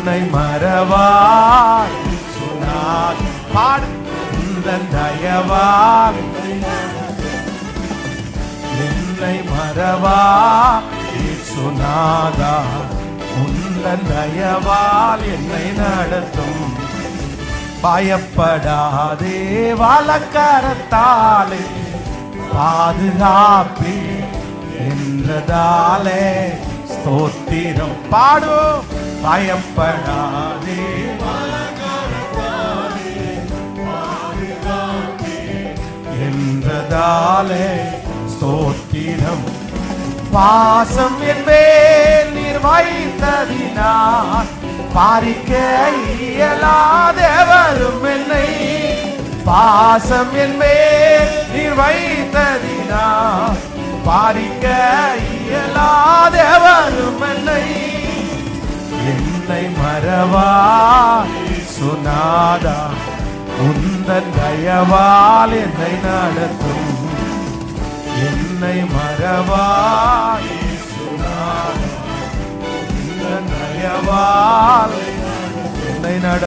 என்னை மறவாய் சொன்னார். பாடு. உந்தன் தயவால் என்னை மறவாய் சொன்னாதா. உந்தன் தயவால் என்னை நடத்தும். பயப்படாதே வலக்கரத்தாலே பாதுகாப்பே என்றதாலே ஸ்தோத்திரம். பாடு. பயப்படாதே என்றதாலே ஸ்தோத்திரம். பாசம் என்பேன் நீர் வைத்ததினார் பாரிக்க இயலாதவரும் என்னை. பாசம் என்பேன் நீர் வைத்ததினார் பாரிக்க இயலாதவரும் என்னை. என்னை மறவாய் சொன்னாதா. உந்தன் தயவால் என்னை நடத்தும். என்னை மறவாய் சொன்னாதா. உந்தன் தயவால் என்னை நட